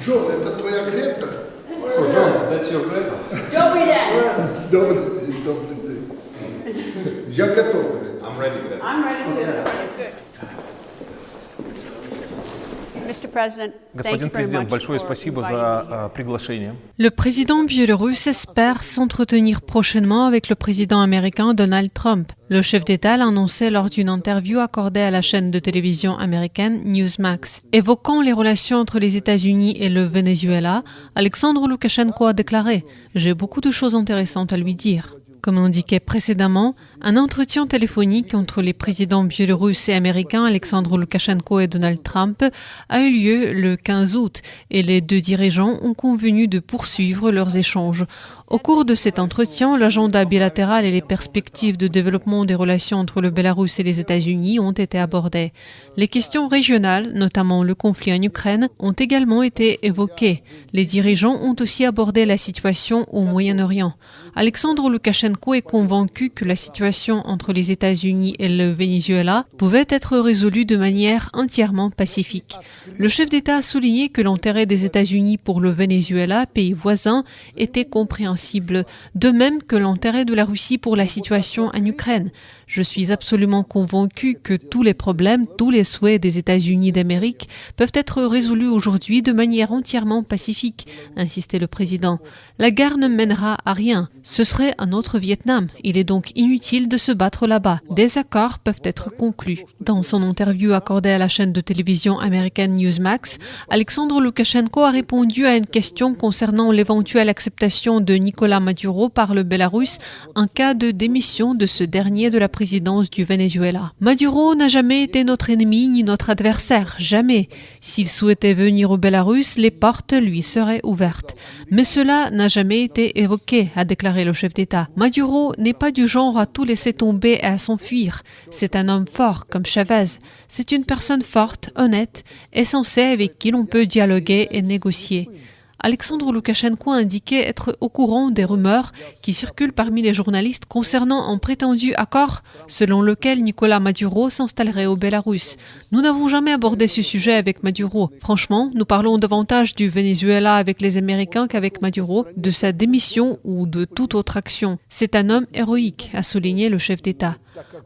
Джон, это твоя грета? So, John, that's your Greta. Добрый день. Добрый день, добрый день. Я готов, Грета. I'm ready, Greta. I'm ready to. Mr. President, Господин президент, большое спасибо за приглашение. Le président biélorusse espère s'entretenir prochainement avec le président américain Donald Trump. Le chef d'État l'a annoncé lors d'une interview accordée à la chaîne de télévision américaine Newsmax. Évoquant les relations entre les États-Unis et le Venezuela, Alexandre Loukachenko a déclaré « J'ai beaucoup de choses intéressantes à lui dire ». Comme indiqué précédemment, un entretien téléphonique entre les présidents biélorusses et américains Alexandre Loukachenko et Donald Trump a eu lieu le 15 août et les deux dirigeants ont convenu de poursuivre leurs échanges. Au cours de cet entretien, l'agenda bilatéral et les perspectives de développement des relations entre le Bélarus et les États-Unis ont été abordées. Les questions régionales, notamment le conflit en Ukraine, ont également été évoquées. Les dirigeants ont aussi abordé la situation au Moyen-Orient. Alexandre Loukachenko est convaincu que la situation entre les États-Unis et le Venezuela pouvait être résolue de manière entièrement pacifique. Le chef d'État a souligné que l'intérêt des États-Unis pour le Venezuela, pays voisin, était compréhensible, de même que l'intérêt de la Russie pour la situation en Ukraine. Je suis absolument convaincu que tous les problèmes, tous les souhaits des États-Unis d'Amérique peuvent être résolus aujourd'hui de manière entièrement pacifique, insistait le président. La guerre ne mènera à rien. Ce serait un autre Vietnam. Il est donc inutile de se battre là-bas. Des accords peuvent être conclus. Dans son interview accordée à la chaîne de télévision américaine Newsmax, Alexandre Loukachenko a répondu à une question concernant l'éventuelle acceptation de Nicolás Maduro par le Bélarus en cas de démission de ce dernier de la présidence du Venezuela. Maduro n'a jamais été notre ennemi ni notre adversaire, jamais. S'il souhaitait venir au Bélarus, les portes lui seraient ouvertes. Mais cela n'a jamais été évoqué, a déclaré le chef d'État. Maduro n'est pas du genre à tout laisser tomber et à s'enfuir. C'est un homme fort, comme Chavez. C'est une personne forte, honnête et sensée avec qui l'on peut dialoguer et négocier. Alexandre Loukachenko a indiqué être au courant des rumeurs qui circulent parmi les journalistes concernant un prétendu accord selon lequel Nicolás Maduro s'installerait au Bélarus. Nous n'avons jamais abordé ce sujet avec Maduro. Franchement, nous parlons davantage du Venezuela avec les Américains qu'avec Maduro, de sa démission ou de toute autre action. C'est un homme héroïque, a souligné le chef d'État.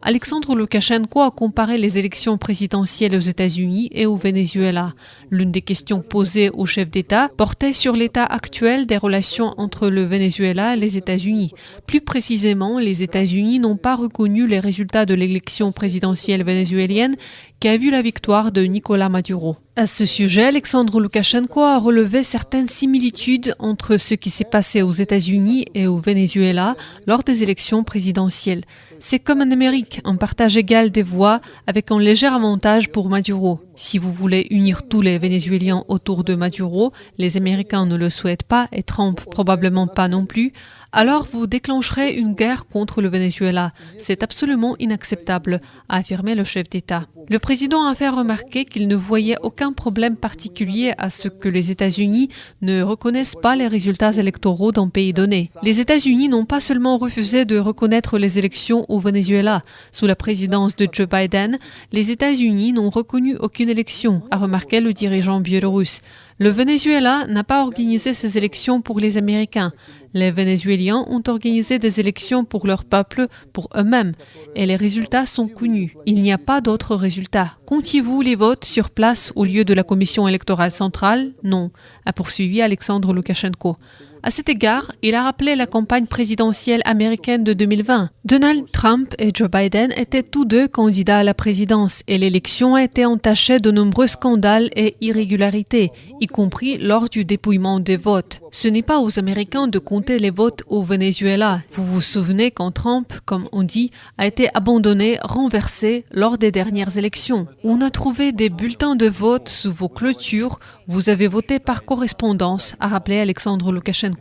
Alexandre Loukachenko a comparé les élections présidentielles aux États-Unis et au Venezuela. L'une des questions posées au chef d'État portait sur l'état actuel des relations entre le Venezuela et les États-Unis. Plus précisément, les États-Unis n'ont pas reconnu les résultats de l'élection présidentielle vénézuélienne qui a vu la victoire de Nicolás Maduro. À ce sujet, Alexandre Loukachenko a relevé certaines similitudes entre ce qui s'est passé aux États-Unis et au Venezuela lors des élections présidentielles. C'est comme en Amérique, un partage égal des voix avec un léger avantage pour Maduro. Si vous voulez unir tous les Vénézuéliens autour de Maduro, les Américains ne le souhaitent pas et Trump probablement pas non plus, alors vous déclencherez une guerre contre le Venezuela. C'est absolument inacceptable, a affirmé le chef d'État. Le président a fait remarquer qu'il ne voyait aucun problème particulier à ce que les États-Unis ne reconnaissent pas les résultats électoraux d'un pays donné. Les États-Unis n'ont pas seulement refusé de reconnaître les élections au Venezuela. Sous la présidence de Joe Biden, les États-Unis n'ont reconnu aucune élection, a remarqué le dirigeant biélorusse. Le Venezuela n'a pas organisé ces élections pour les Américains. Les Vénézuéliens ont organisé des élections pour leur peuple, pour eux-mêmes, et les résultats sont connus. Il n'y a pas d'autres résultats. Comptiez-vous les votes sur place au lieu de la commission électorale centrale? Non, a poursuivi Alexandre Loukachenko. À cet égard, il a rappelé la campagne présidentielle américaine de 2020. Donald Trump et Joe Biden étaient tous deux candidats à la présidence et l'élection a été entachée de nombreux scandales et irrégularités, y compris lors du dépouillement des votes. Ce n'est pas aux Américains de compter les votes au Venezuela. Vous vous souvenez quand Trump, comme on dit, a été abandonné, renversé lors des dernières élections. On a trouvé des bulletins de vote sous vos clôtures. Vous avez voté par correspondance, a rappelé Alexandre Loukachenko.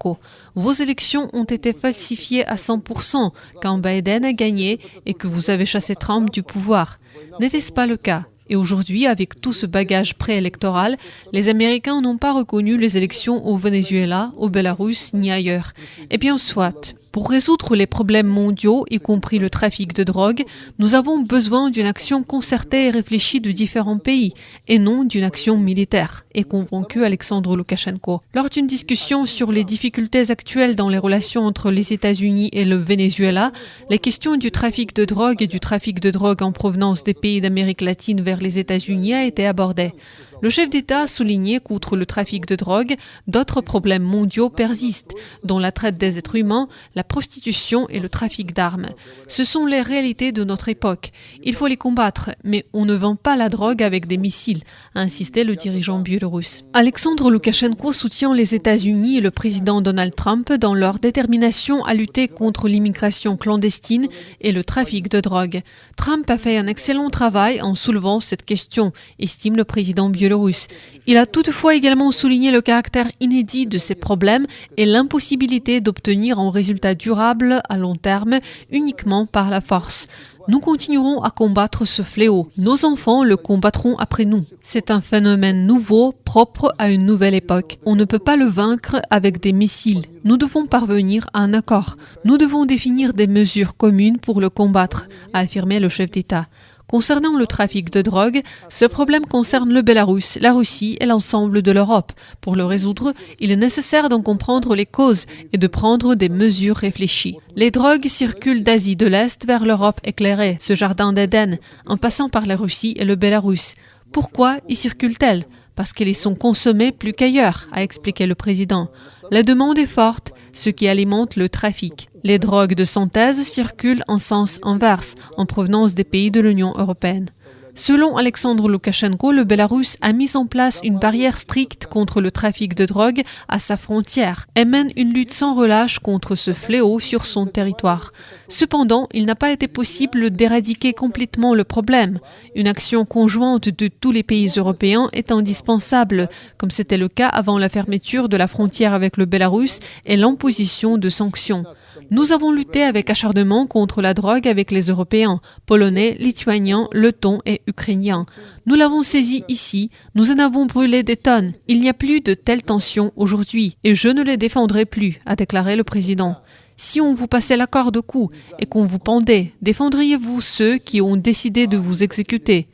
Vos élections ont été falsifiées à 100% quand Biden a gagné et que vous avez chassé Trump du pouvoir. N'était-ce pas le cas? Et aujourd'hui, avec tout ce bagage préélectoral, les Américains n'ont pas reconnu les élections au Venezuela, au Bélarus ni ailleurs. Eh bien, soit. Pour résoudre les problèmes mondiaux, y compris le trafic de drogue, nous avons besoin d'une action concertée et réfléchie de différents pays, et non d'une action militaire, est convaincu Alexandre Loukachenko. Lors d'une discussion sur les difficultés actuelles dans les relations entre les États-Unis et le Venezuela, les questions du trafic de drogue et du trafic de drogue en provenance des pays d'Amérique latine vers les États-Unis a été abordée. Le chef d'État a souligné qu'outre le trafic de drogue, d'autres problèmes mondiaux persistent, dont la traite des êtres humains, la prostitution et le trafic d'armes. Ce sont les réalités de notre époque. Il faut les combattre, mais on ne vend pas la drogue avec des missiles, a insisté le dirigeant biélorusse. Alexandre Loukachenko soutient les États-Unis et le président Donald Trump dans leur détermination à lutter contre l'immigration clandestine et le trafic de drogue. Trump a fait un excellent travail en soulevant cette question, estime le président biélorusse. Il a toutefois également souligné le caractère inédit de ces problèmes et l'impossibilité d'obtenir un résultat durable à long terme uniquement par la force. Nous continuerons à combattre ce fléau. Nos enfants le combattront après nous. C'est un phénomène nouveau, propre à une nouvelle époque. On ne peut pas le vaincre avec des missiles. Nous devons parvenir à un accord. Nous devons définir des mesures communes pour le combattre, a affirmé le chef d'État. Concernant le trafic de drogue, ce problème concerne le Bélarus, la Russie et l'ensemble de l'Europe. Pour le résoudre, il est nécessaire d'en comprendre les causes et de prendre des mesures réfléchies. Les drogues circulent d'Asie de l'Est vers l'Europe éclairée, ce jardin d'Éden, en passant par la Russie et le Bélarus. Pourquoi y circulent-elles ? Parce qu'elles y sont consommées plus qu'ailleurs, a expliqué le président. La demande est forte, ce qui alimente le trafic. Les drogues de synthèse circulent en sens inverse, en provenance des pays de l'Union européenne. Selon Alexandre Loukachenko, le Bélarus a mis en place une barrière stricte contre le trafic de drogue à sa frontière et mène une lutte sans relâche contre ce fléau sur son territoire. Cependant, il n'a pas été possible d'éradiquer complètement le problème. Une action conjointe de tous les pays européens est indispensable, comme c'était le cas avant la fermeture de la frontière avec le Bélarus et l'imposition de sanctions. Nous avons lutté avec acharnement contre la drogue avec les Européens, Polonais, Lituaniens, Lettons et Ukrainiens. Nous l'avons saisie ici, nous en avons brûlé des tonnes. Il n'y a plus de telles tensions aujourd'hui et je ne les défendrai plus, a déclaré le président. Si on vous passait la corde au cou et qu'on vous pendait, défendriez-vous ceux qui ont décidé de vous exécuter ?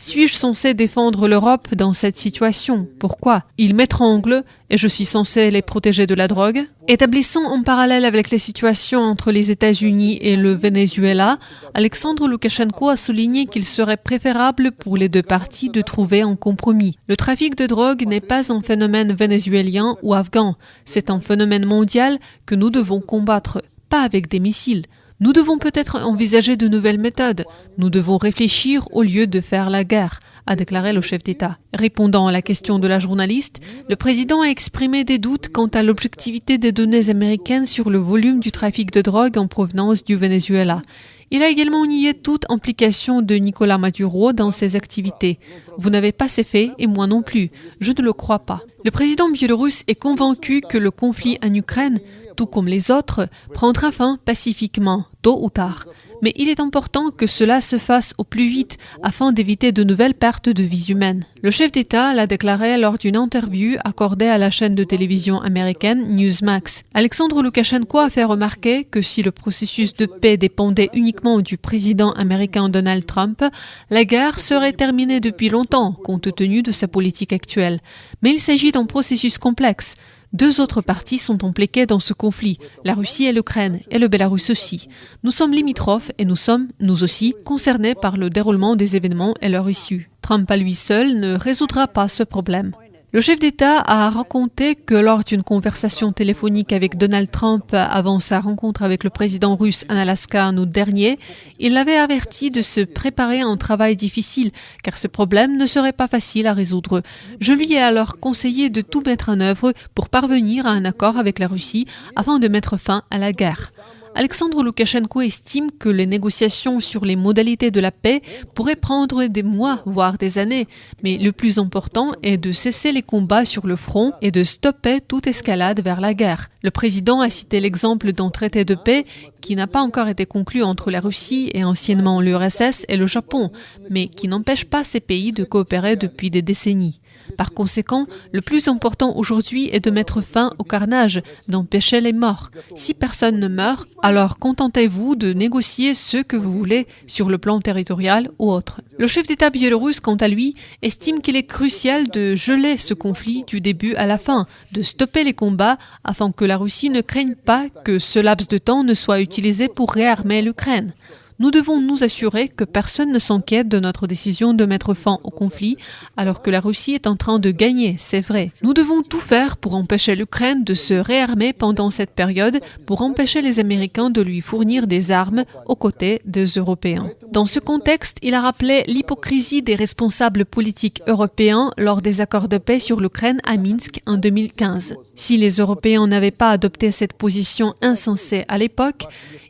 Suis-je censé défendre l'Europe dans cette situation ? Pourquoi ? Ils m'étranglent et je suis censé les protéger de la drogue ? Établissant en parallèle avec les situations entre les États-Unis et le Venezuela, Alexandre Loukachenko a souligné qu'il serait préférable pour les deux parties de trouver un compromis. Le trafic de drogue n'est pas un phénomène vénézuélien ou afghan, c'est un phénomène mondial que nous devons combattre, pas avec des missiles. Nous devons peut-être envisager de nouvelles méthodes. Nous devons réfléchir au lieu de faire la guerre, a déclaré le chef d'État. Répondant à la question de la journaliste, le président a exprimé des doutes quant à l'objectivité des données américaines sur le volume du trafic de drogue en provenance du Venezuela. Il a également nié toute implication de Nicolás Maduro dans ses activités. Vous n'avez pas ces faits et moi non plus. Je ne le crois pas. Le président biélorusse est convaincu que le conflit en Ukraine, tout comme les autres, prendra fin pacifiquement, tôt ou tard. Mais il est important que cela se fasse au plus vite afin d'éviter de nouvelles pertes de vies humaines. Le chef d'État l'a déclaré lors d'une interview accordée à la chaîne de télévision américaine Newsmax. Alexandre Loukachenko a fait remarquer que si le processus de paix dépendait uniquement du président américain Donald Trump, la guerre serait terminée depuis longtemps compte tenu de sa politique actuelle. Mais il s'agit d'un processus complexe. Deux autres parties sont impliquées dans ce conflit, la Russie et l'Ukraine, et le Bélarus aussi. Nous sommes limitrophes et nous sommes, nous aussi, concernés par le déroulement des événements et leur issue. Trump à lui seul ne résoudra pas ce problème. Le chef d'État a raconté que lors d'une conversation téléphonique avec Donald Trump avant sa rencontre avec le président russe en Alaska en août dernier, il l'avait averti de se préparer à un travail difficile car ce problème ne serait pas facile à résoudre. Je lui ai alors conseillé de tout mettre en œuvre pour parvenir à un accord avec la Russie afin de mettre fin à la guerre. Alexandre Loukachenko estime que les négociations sur les modalités de la paix pourraient prendre des mois, voire des années. Mais le plus important est de cesser les combats sur le front et de stopper toute escalade vers la guerre. Le président a cité l'exemple d'un traité de paix qui n'a pas encore été conclu entre la Russie et anciennement l'URSS et le Japon, mais qui n'empêche pas ces pays de coopérer depuis des décennies. Par conséquent, le plus important aujourd'hui est de mettre fin au carnage, d'empêcher les morts. Si personne ne meurt, alors contentez-vous de négocier ce que vous voulez sur le plan territorial ou autre. Le chef d'État biélorusse, quant à lui, estime qu'il est crucial de geler ce conflit du début à la fin, de stopper les combats afin que la Russie ne craigne pas que ce laps de temps ne soit utilisé pour réarmer l'Ukraine. Nous devons nous assurer que personne ne s'inquiète de notre décision de mettre fin au conflit, alors que la Russie est en train de gagner, c'est vrai. Nous devons tout faire pour empêcher l'Ukraine de se réarmer pendant cette période, pour empêcher les Américains de lui fournir des armes aux côtés des Européens. Dans ce contexte, il a rappelé l'hypocrisie des responsables politiques européens lors des accords de paix sur l'Ukraine à Minsk en 2015. Si les Européens n'avaient pas adopté cette position insensée à l'époque,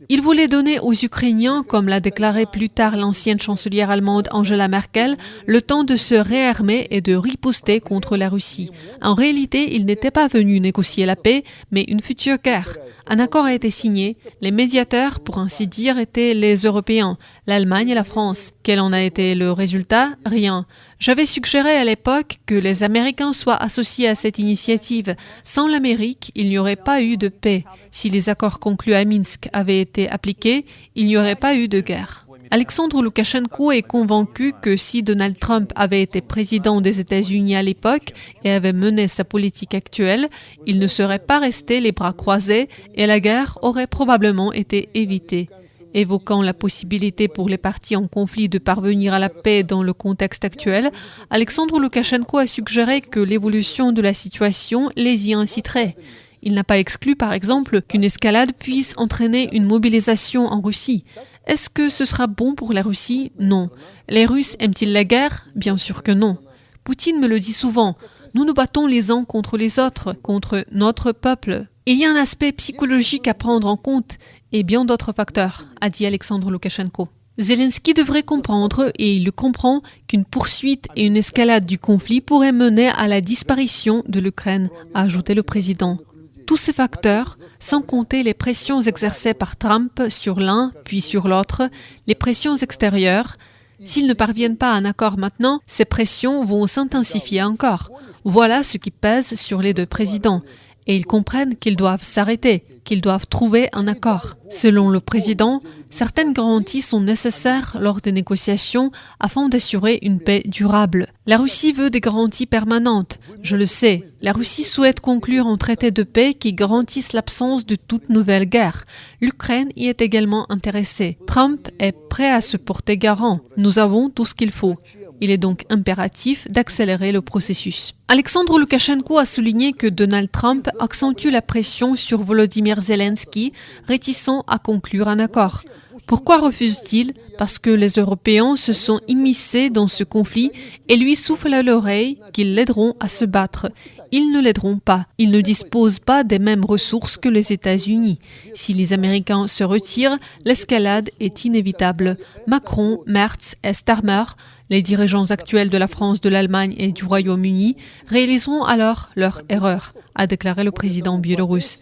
ils voulaient donner aux Ukrainiens, comme l'a déclaré plus tard l'ancienne chancelière allemande Angela Merkel, le temps de se réarmer et de riposter contre la Russie. En réalité, ils n'étaient pas venus négocier la paix, mais une future guerre. Un accord a été signé. Les médiateurs, pour ainsi dire, étaient les Européens, l'Allemagne et la France. Quel en a été le résultat? Rien. J'avais suggéré à l'époque que les Américains soient associés à cette initiative. Sans l'Amérique, il n'y aurait pas eu de paix. Si les accords conclus à Minsk avaient été appliqués, il n'y aurait pas eu de guerre. Alexandre Loukachenko est convaincu que si Donald Trump avait été président des États-Unis à l'époque et avait mené sa politique actuelle, il ne serait pas resté les bras croisés et la guerre aurait probablement été évitée. Évoquant la possibilité pour les parties en conflit de parvenir à la paix dans le contexte actuel, Alexandre Loukachenko a suggéré que l'évolution de la situation les y inciterait. Il n'a pas exclu, par exemple, qu'une escalade puisse entraîner une mobilisation en Russie. Est-ce que ce sera bon pour la Russie? Non. Les Russes aiment-ils la guerre? Bien sûr que non. Poutine me le dit souvent. Nous nous battons les uns contre les autres, contre notre peuple. Il y a un aspect psychologique à prendre en compte et bien d'autres facteurs, a dit Alexandre Loukachenko. Zelensky devrait comprendre, et il le comprend, qu'une poursuite et une escalade du conflit pourraient mener à la disparition de l'Ukraine, a ajouté le président. Tous ces facteurs, sans compter les pressions exercées par Trump sur l'un puis sur l'autre, les pressions extérieures, s'ils ne parviennent pas à un accord maintenant, ces pressions vont s'intensifier encore. Voilà ce qui pèse sur les deux présidents. Et ils comprennent qu'ils doivent s'arrêter, qu'ils doivent trouver un accord. Selon le président, certaines garanties sont nécessaires lors des négociations afin d'assurer une paix durable. La Russie veut des garanties permanentes, je le sais. La Russie souhaite conclure un traité de paix qui garantisse l'absence de toute nouvelle guerre. L'Ukraine y est également intéressée. Trump est prêt à se porter garant. Nous avons tout ce qu'il faut. Il est donc impératif d'accélérer le processus. Alexandre Loukachenko a souligné que Donald Trump accentue la pression sur Volodymyr Zelensky, réticent à conclure un accord. Pourquoi refuse-t-il? Parce que les Européens se sont immiscés dans ce conflit et lui soufflent à l'oreille qu'ils l'aideront à se battre. Ils ne l'aideront pas. Ils ne disposent pas des mêmes ressources que les États-Unis. Si les Américains se retirent, l'escalade est inévitable. Macron, Merz et Starmer, les dirigeants actuels de la France, de l'Allemagne et du Royaume-Uni, réaliseront alors leur erreur, a déclaré le président biélorusse.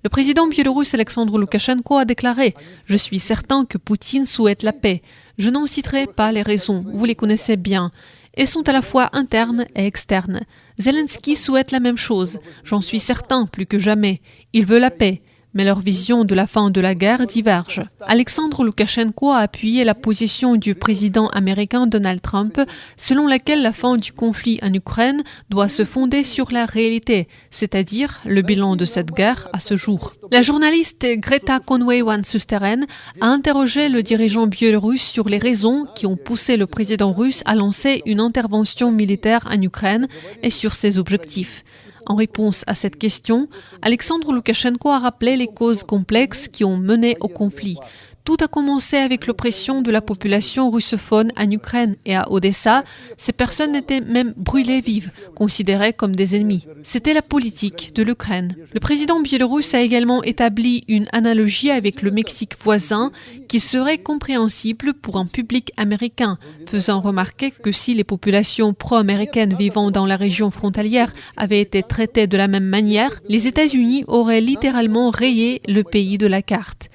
Le président biélorusse Alexandre Loukachenko a déclaré « Je suis certain que Poutine souhaite la paix. Je n'en citerai pas les raisons, vous les connaissez bien. Elles sont à la fois internes et externes. Zelensky souhaite la même chose, j'en suis certain plus que jamais. Il veut la paix. Mais leur vision de la fin de la guerre diverge. Alexandre Loukachenko a appuyé la position du président américain Donald Trump, selon laquelle la fin du conflit en Ukraine doit se fonder sur la réalité, c'est-à-dire le bilan de cette guerre à ce jour. La journaliste Greta Conway-Wan-Susteren a interrogé le dirigeant biélorusse sur les raisons qui ont poussé le président russe à lancer une intervention militaire en Ukraine et sur ses objectifs. En réponse à cette question, Alexandre Loukachenko a rappelé les causes complexes qui ont mené au conflit. Tout a commencé avec l'oppression de la population russophone en Ukraine et à Odessa. Ces personnes étaient même brûlées vives, considérées comme des ennemis. C'était la politique de l'Ukraine. Le président biélorusse a également établi une analogie avec le Mexique voisin qui serait compréhensible pour un public américain, faisant remarquer que si les populations pro-américaines vivant dans la région frontalière avaient été traitées de la même manière, les États-Unis auraient littéralement rayé le pays de la carte.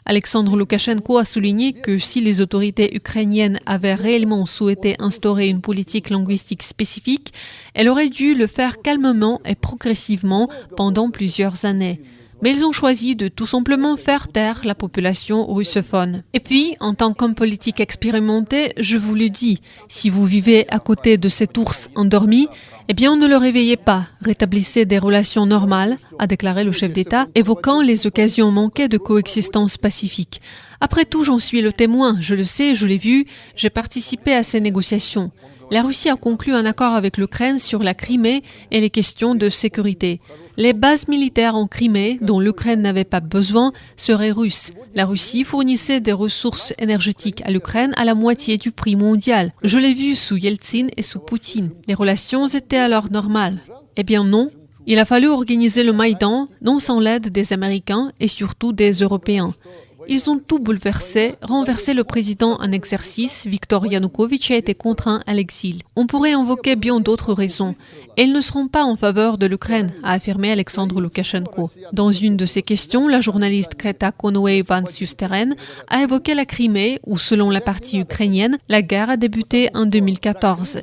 Alexandre Loukachenko a souligné que si les autorités ukrainiennes avaient réellement souhaité instaurer une politique linguistique spécifique, elles auraient dû le faire calmement et progressivement pendant plusieurs années. Mais ils ont choisi de tout simplement faire taire la population russophone. Et puis, en tant qu'homme politique expérimenté, je vous le dis, si vous vivez à côté de cet ours endormi, eh bien, ne le réveillez pas, rétablissez des relations normales, a déclaré le chef d'État, évoquant les occasions manquées de coexistence pacifique. Après tout, j'en suis le témoin, je le sais, je l'ai vu, j'ai participé à ces négociations. La Russie a conclu un accord avec l'Ukraine sur la Crimée et les questions de sécurité. Les bases militaires en Crimée, dont l'Ukraine n'avait pas besoin, seraient russes. La Russie fournissait des ressources énergétiques à l'Ukraine à la moitié du prix mondial. Je l'ai vu sous Yeltsin et sous Poutine. Les relations étaient alors normales. Eh bien non, il a fallu organiser le Maïdan, non sans l'aide des Américains et surtout des Européens. Ils ont tout bouleversé, renversé le président en exercice, Viktor Yanukovych a été contraint à l'exil. On pourrait invoquer bien d'autres raisons. Et ils ne seront pas en faveur de l'Ukraine, a affirmé Alexandre Loukachenko. Dans une de ses questions, la journaliste Greta Conway-Van Susteren a évoqué la Crimée, où selon la partie ukrainienne, la guerre a débuté en 2014.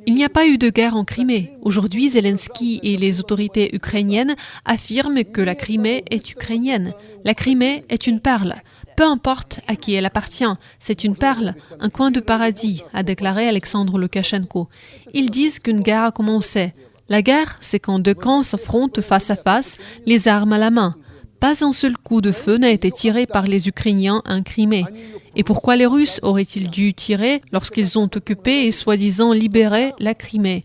Il n'y a pas eu de guerre en Crimée. Aujourd'hui, Zelensky et les autorités ukrainiennes affirment que la Crimée est ukrainienne. La Crimée est une perle. Peu importe à qui elle appartient, c'est une perle, un coin de paradis, a déclaré Alexandre Loukachenko. Ils disent qu'une guerre a commencé. La guerre, c'est quand deux camps s'affrontent face à face, les armes à la main. Pas un seul coup de feu n'a été tiré par les Ukrainiens en Crimée. Et pourquoi les Russes auraient-ils dû tirer lorsqu'ils ont occupé et soi-disant libéré la Crimée?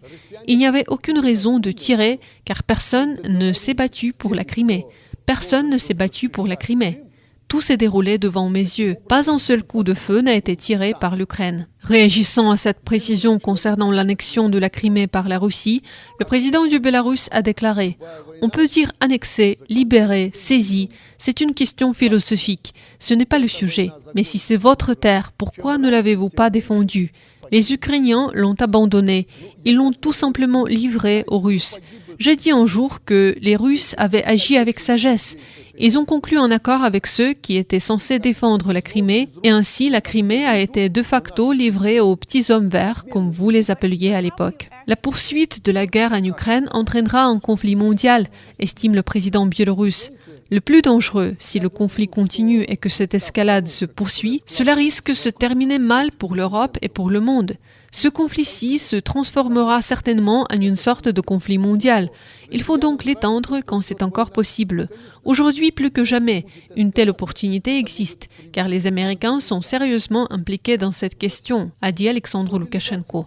Il n'y avait aucune raison de tirer car personne ne s'est battu pour la Crimée. Personne ne s'est battu pour la Crimée. Tout s'est déroulé devant mes yeux. Pas un seul coup de feu n'a été tiré par l'Ukraine. Réagissant à cette précision concernant l'annexion de la Crimée par la Russie, le président du Bélarus a déclaré « On peut dire annexé, libéré, saisi, c'est une question philosophique. Ce n'est pas le sujet. Mais si c'est votre terre, pourquoi ne l'avez-vous pas défendue ? Les Ukrainiens l'ont abandonné. Ils l'ont tout simplement livré aux Russes. J'ai dit un jour que les Russes avaient agi avec sagesse. Ils ont conclu un accord avec ceux qui étaient censés défendre la Crimée et ainsi la Crimée a été de facto livrée aux petits hommes verts, comme vous les appeliez à l'époque. La poursuite de la guerre en Ukraine entraînera un conflit mondial, estime le président biélorusse. Le plus dangereux, si le conflit continue et que cette escalade se poursuit, cela risque de se terminer mal pour l'Europe et pour le monde. Ce conflit-ci se transformera certainement en une sorte de conflit mondial. Il faut donc l'étendre quand c'est encore possible. Aujourd'hui, plus que jamais, une telle opportunité existe, car les Américains sont sérieusement impliqués dans cette question, a dit Alexandre Loukachenko.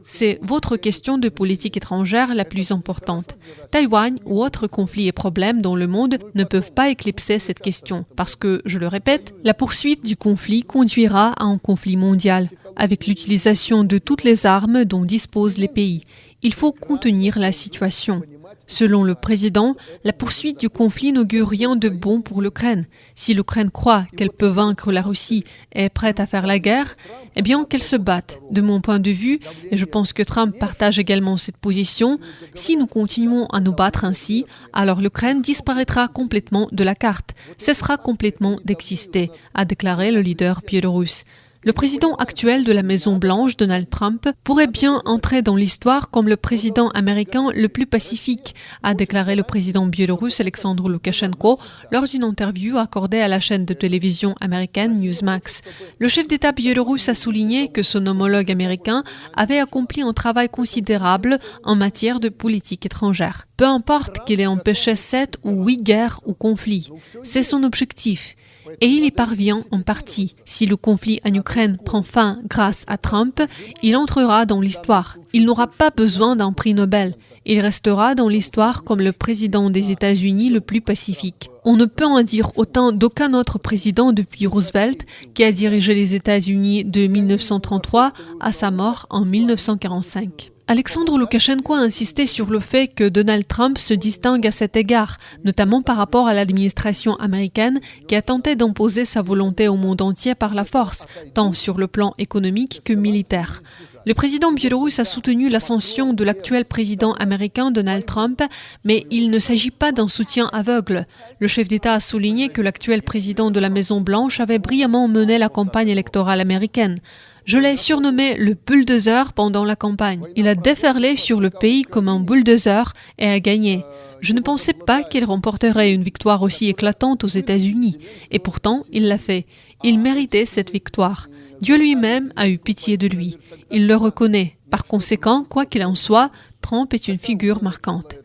C'est votre question de politique étrangère la plus importante. Taïwan ou autres conflits et problèmes dans le monde ne peuvent pas éclipser cette question, parce que, je le répète, la poursuite du conflit conduira à un conflit mondial, avec l'utilisation de toutes les armes dont disposent les pays. Il faut contenir la situation. Selon le président, la poursuite du conflit n'augure rien de bon pour l'Ukraine. Si l'Ukraine croit qu'elle peut vaincre la Russie et est prête à faire la guerre, eh bien qu'elle se batte. De mon point de vue, et je pense que Trump partage également cette position, si nous continuons à nous battre ainsi, alors l'Ukraine disparaîtra complètement de la carte, cessera complètement d'exister, a déclaré le leader biélorusse. Le président actuel de la Maison-Blanche, Donald Trump, pourrait bien entrer dans l'histoire comme le président américain le plus pacifique, a déclaré le président biélorusse Alexandre Loukachenko lors d'une interview accordée à la chaîne de télévision américaine Newsmax. Le chef d'État biélorusse a souligné que son homologue américain avait accompli un travail considérable en matière de politique étrangère. Peu importe qu'il ait empêché 7 ou 8 guerres ou conflits, c'est son objectif. Et il y parvient en partie. Si le conflit en Ukraine prend fin grâce à Trump, il entrera dans l'histoire. Il n'aura pas besoin d'un prix Nobel. Il restera dans l'histoire comme le président des États-Unis le plus pacifique. On ne peut en dire autant d'aucun autre président depuis Roosevelt, qui a dirigé les États-Unis de 1933 à sa mort en 1945. Alexandre Loukachenko a insisté sur le fait que Donald Trump se distingue à cet égard, notamment par rapport à l'administration américaine qui a tenté d'imposer sa volonté au monde entier par la force, tant sur le plan économique que militaire. Le président biélorusse a soutenu l'ascension de l'actuel président américain Donald Trump, mais il ne s'agit pas d'un soutien aveugle. Le chef d'État a souligné que l'actuel président de la Maison-Blanche avait brillamment mené la campagne électorale américaine. Je l'ai surnommé le bulldozer pendant la campagne. Il a déferlé sur le pays comme un bulldozer et a gagné. Je ne pensais pas qu'il remporterait une victoire aussi éclatante aux États-Unis. Et pourtant, il l'a fait. Il méritait cette victoire. Dieu lui-même a eu pitié de lui. Il le reconnaît. Par conséquent, quoi qu'il en soit, Trump est une figure marquante.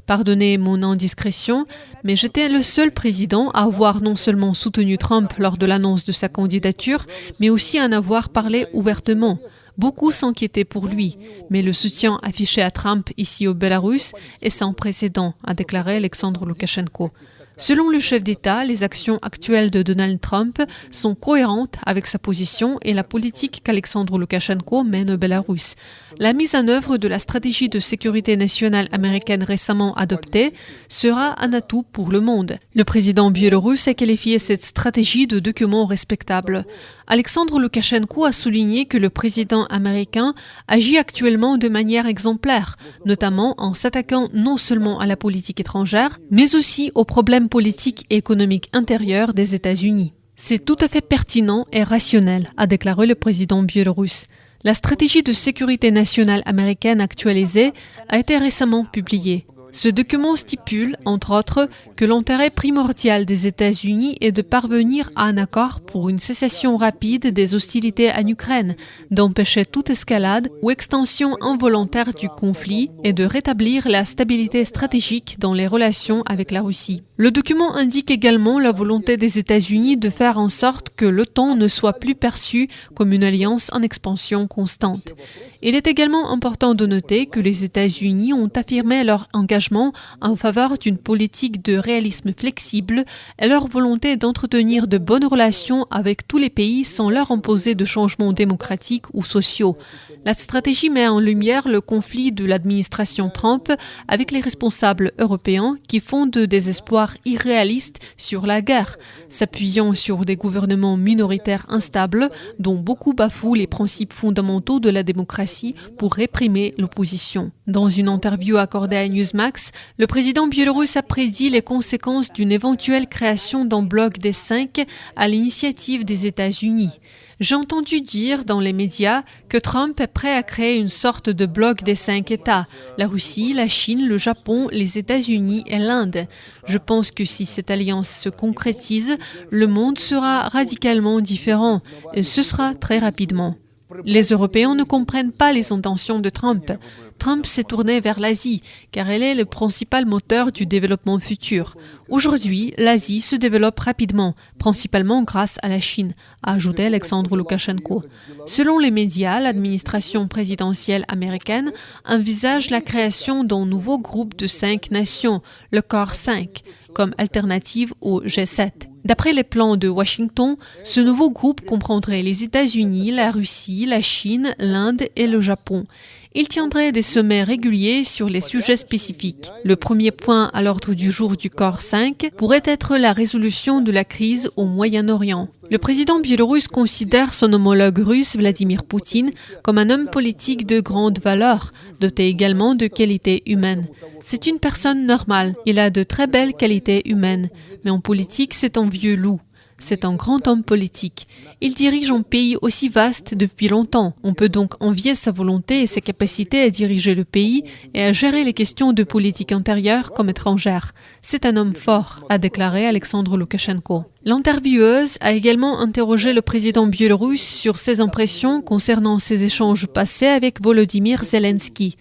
Pardonnez mon indiscrétion, mais j'étais le seul président à avoir non seulement soutenu Trump lors de l'annonce de sa candidature, mais aussi à en avoir parlé ouvertement. Beaucoup s'inquiétaient pour lui, mais le soutien affiché à Trump ici au Bélarus est sans précédent, a déclaré Alexandre Loukachenko. Selon le chef d'État, les actions actuelles de Donald Trump sont cohérentes avec sa position et la politique qu'Alexandre Loukachenko mène au Bélarus. La mise en œuvre de la stratégie de sécurité nationale américaine récemment adoptée sera un atout pour le monde. Le président biélorusse a qualifié cette stratégie de document respectable. Alexandre Loukachenko a souligné que le président américain agit actuellement de manière exemplaire, notamment en s'attaquant non seulement à la politique étrangère, mais aussi aux problèmes politiques et économiques intérieurs des États-Unis. C'est tout à fait pertinent et rationnel, a déclaré le président biélorusse. La stratégie de sécurité nationale américaine actualisée a été récemment publiée. Ce document stipule, entre autres, que l'intérêt primordial des États-Unis est de parvenir à un accord pour une cessation rapide des hostilités en Ukraine, d'empêcher toute escalade ou extension involontaire du conflit et de rétablir la stabilité stratégique dans les relations avec la Russie. Le document indique également la volonté des États-Unis de faire en sorte que l'OTAN ne soit plus perçue comme une alliance en expansion constante. Il est également important de noter que les États-Unis ont affirmé leur engagement en faveur d'une politique de réalisme flexible et leur volonté d'entretenir de bonnes relations avec tous les pays sans leur imposer de changements démocratiques ou sociaux. La stratégie met en lumière le conflit de l'administration Trump avec les responsables européens qui fondent des espoirs irréalistes sur la guerre, s'appuyant sur des gouvernements minoritaires instables dont beaucoup bafouent les principes fondamentaux de la démocratie pour réprimer l'opposition. Dans une interview accordée à Newsmax, le président biélorusse a prédit les conséquences d'une éventuelle création d'un bloc des 5 à l'initiative des États-Unis. J'ai entendu dire dans les médias que Trump est prêt à créer une sorte de bloc des 5 États, la Russie, la Chine, le Japon, les États-Unis et l'Inde. Je pense que si cette alliance se concrétise, le monde sera radicalement différent et ce sera très rapidement. Les Européens ne comprennent pas les intentions de Trump. Trump s'est tourné vers l'Asie, car elle est le principal moteur du développement futur. Aujourd'hui, l'Asie se développe rapidement, principalement grâce à la Chine, a ajouté Alexandre Loukachenko. Selon les médias, l'administration présidentielle américaine envisage la création d'un nouveau groupe de 5 nations, le Corps 5, comme alternative au G7. D'après les plans de Washington, ce nouveau groupe comprendrait les États-Unis, la Russie, la Chine, l'Inde et le Japon. Il tiendrait des sommets réguliers sur les sujets spécifiques. Le premier point à l'ordre du jour du Corps 5 pourrait être la résolution de la crise au Moyen-Orient. Le président biélorusse considère son homologue russe Vladimir Poutine comme un homme politique de grande valeur, doté également de qualités humaines. C'est une personne normale, il a de très belles qualités humaines, mais en politique c'est un vieux loup. C'est un grand homme politique. Il dirige un pays aussi vaste depuis longtemps. On peut donc envier sa volonté et ses capacités à diriger le pays et à gérer les questions de politique intérieure comme étrangère. C'est un homme fort, a déclaré Alexandre Loukachenko. L'intervieweuse a également interrogé le président biélorusse sur ses impressions concernant ses échanges passés avec Volodymyr Zelensky.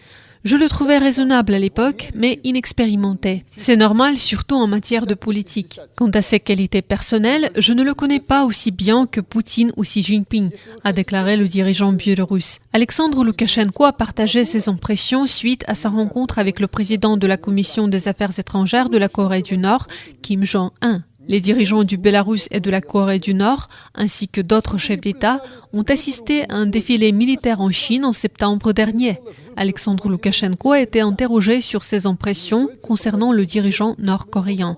Je le trouvais raisonnable à l'époque, mais inexpérimenté. C'est normal, surtout en matière de politique. Quant à ses qualités personnelles, je ne le connais pas aussi bien que Poutine ou Xi Jinping, a déclaré le dirigeant biélorusse. Alexandre Loukachenko a partagé ses impressions suite à sa rencontre avec le président de la Commission des Affaires étrangères de la Corée du Nord, Kim Jong-un. Les dirigeants du Bélarus et de la Corée du Nord, ainsi que d'autres chefs d'État, ont assisté à un défilé militaire en Chine en septembre dernier. Alexandre Loukachenko a été interrogé sur ses impressions concernant le dirigeant nord-coréen.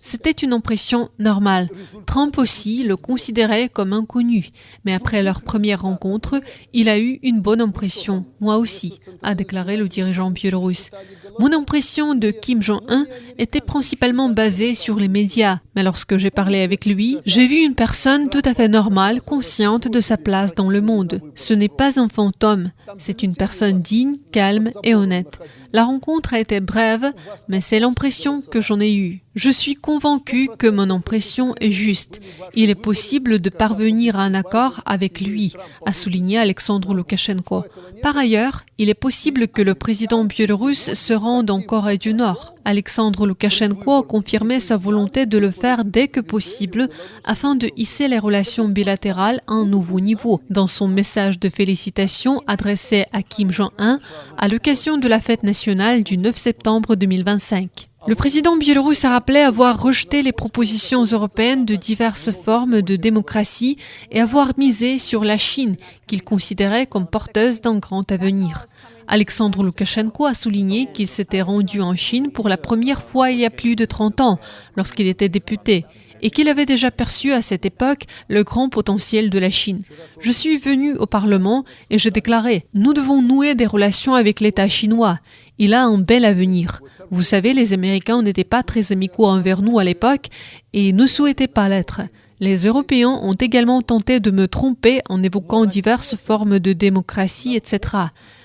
C'était une impression normale. Trump aussi le considérait comme inconnu. Mais après leur première rencontre, il a eu une bonne impression. Moi aussi, a déclaré le dirigeant biélorusse. Mon impression de Kim Jong-un était principalement basée sur les médias. Mais lorsque j'ai parlé avec lui, j'ai vu une personne tout à fait normale, consciente de sa place dans le monde. Ce n'est pas un fantôme. C'est une personne digne, calme et honnête. La rencontre a été brève, mais c'est l'impression que j'en ai eue. Je suis convaincu que mon impression est juste. Il est possible de parvenir à un accord avec lui, a souligné Alexandre Loukachenko. Par ailleurs, il est possible que le président biélorusse se rende en Corée du Nord. Alexandre Loukachenko a confirmé sa volonté de le faire dès que possible afin de hisser les relations bilatérales à un nouveau niveau. Dans son message de félicitations adressé à Kim Jong-un à l'occasion de la fête nationale du 9 septembre 2025. Le président biélorusse a rappelé avoir rejeté les propositions européennes de diverses formes de démocratie et avoir misé sur la Chine, qu'il considérait comme porteuse d'un grand avenir. Alexandre Loukachenko a souligné qu'il s'était rendu en Chine pour la première fois il y a plus de 30 ans, lorsqu'il était député, et qu'il avait déjà perçu à cette époque le grand potentiel de la Chine. Je suis venu au Parlement et j'ai déclaré « Nous devons nouer des relations avec l'État chinois. Il a un bel avenir. Vous savez, les Américains n'étaient pas très amicaux envers nous à l'époque et ne souhaitaient pas l'être. Les Européens ont également tenté de me tromper en évoquant diverses formes de démocratie, etc.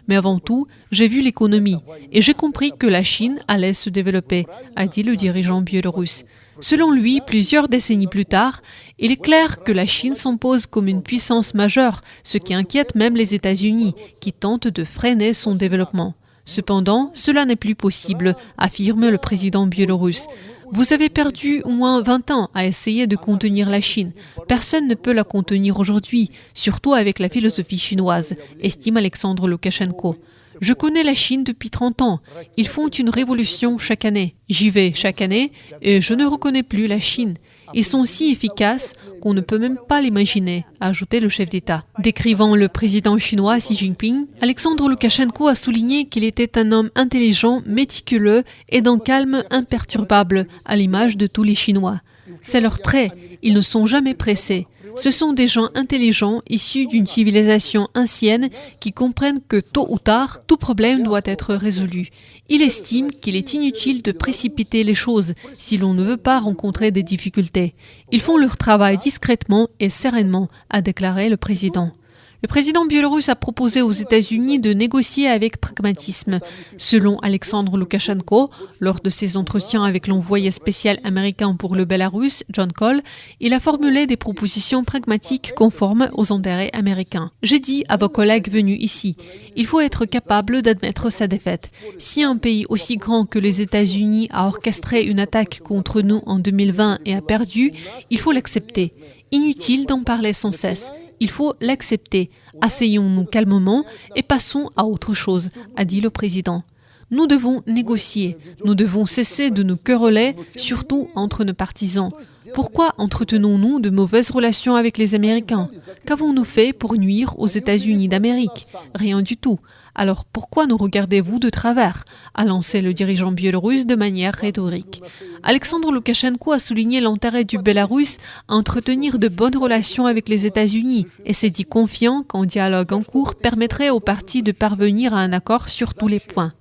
Mais avant tout, j'ai vu l'économie et j'ai compris que la Chine allait se développer, a dit le dirigeant biélorusse. Selon lui, plusieurs décennies plus tard, il est clair que la Chine s'impose comme une puissance majeure, ce qui inquiète même les États-Unis, qui tentent de freiner son développement. Cependant, cela n'est plus possible, affirme le président biélorusse. Vous avez perdu au moins 20 ans à essayer de contenir la Chine. Personne ne peut la contenir aujourd'hui, surtout avec la philosophie chinoise, estime Alexandre Loukachenko. Je connais la Chine depuis 30 ans. Ils font une révolution chaque année. J'y vais chaque année et je ne reconnais plus la Chine. Ils sont si efficaces qu'on ne peut même pas l'imaginer, a ajouté le chef d'État. Décrivant le président chinois Xi Jinping, Alexandre Loukachenko a souligné qu'il était un homme intelligent, méticuleux et d'un calme imperturbable, à l'image de tous les Chinois. C'est leur trait, ils ne sont jamais pressés. Ce sont des gens intelligents, issus d'une civilisation ancienne, qui comprennent que tôt ou tard, tout problème doit être résolu. Il estime qu'il est inutile de précipiter les choses si l'on ne veut pas rencontrer des difficultés. Ils font leur travail discrètement et sereinement, a déclaré le président. Le président biélorusse a proposé aux États-Unis de négocier avec pragmatisme. Selon Alexandre Loukachenko, lors de ses entretiens avec l'envoyé spécial américain pour le Bélarus, John Cole, il a formulé des propositions pragmatiques conformes aux intérêts américains. J'ai dit à vos collègues venus ici, il faut être capable d'admettre sa défaite. Si un pays aussi grand que les États-Unis a orchestré une attaque contre nous en 2020 et a perdu, il faut l'accepter. Inutile d'en parler sans cesse. Il faut l'accepter. Asseyons-nous calmement et passons à autre chose, a dit le président. Nous devons négocier. Nous devons cesser de nous quereller, surtout entre nos partisans. Pourquoi entretenons-nous de mauvaises relations avec les Américains? Qu'avons-nous fait pour nuire aux États-Unis d'Amérique? Rien du tout. Alors pourquoi nous regardez-vous de travers? A lancé le dirigeant biélorusse de manière rhétorique. Alexandre Loukachenko a souligné l'intérêt du Bélarus à entretenir de bonnes relations avec les États-Unis et s'est dit confiant qu'un dialogue en cours permettrait aux parties de parvenir à un accord sur tous les points.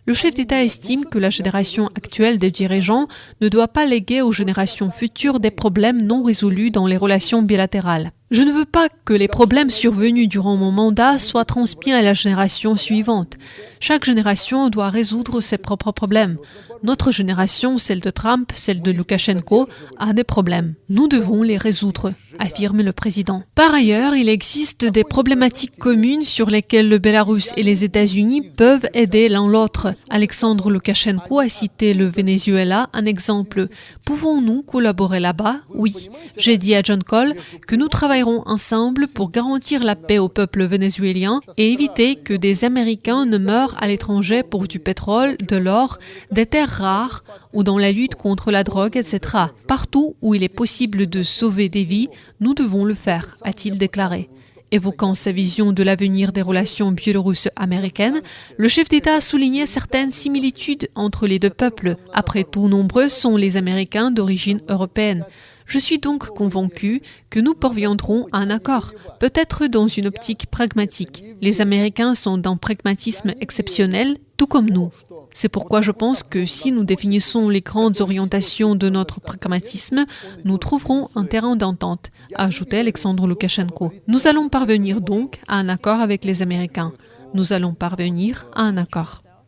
Le chef d'État estime que la génération actuelle des dirigeants ne doit pas léguer aux générations futures des problèmes non résolus dans les relations bilatérales. Je ne veux pas que les problèmes survenus durant mon mandat soient transmis à la génération suivante. Chaque génération doit résoudre ses propres problèmes. Notre génération, celle de Trump, celle de Loukachenko, a des problèmes. Nous devons les résoudre, affirme le président. Par ailleurs, il existe des problématiques communes sur lesquelles le Bélarus et les États-Unis peuvent aider l'un l'autre. Alexandre Loukachenko a cité le Venezuela, un exemple. Pouvons-nous collaborer là-bas? Oui. J'ai dit à John Cole que nous travaillerons ensemble pour garantir la paix au peuple vénézuélien et éviter que des Américains ne meurent à l'étranger pour du pétrole, de l'or, des terres rares ou dans la lutte contre la drogue, etc. Partout où il est possible de sauver des vies, nous devons le faire, a-t-il déclaré. Évoquant sa vision de l'avenir des relations biélorusso-américaines, le chef d'État a souligné certaines similitudes entre les deux peuples. Après tout, nombreux sont les Américains d'origine européenne. Je suis donc convaincu que nous parviendrons à un accord, peut-être dans une optique pragmatique. Les Américains sont d'un pragmatisme exceptionnel, tout comme nous. C'est pourquoi je pense que si nous définissons les grandes orientations de notre pragmatisme, nous trouverons un terrain d'entente, a ajouté Alexandre Loukachenko. Nous allons parvenir donc à un accord avec les Américains. Nous allons parvenir à un accord.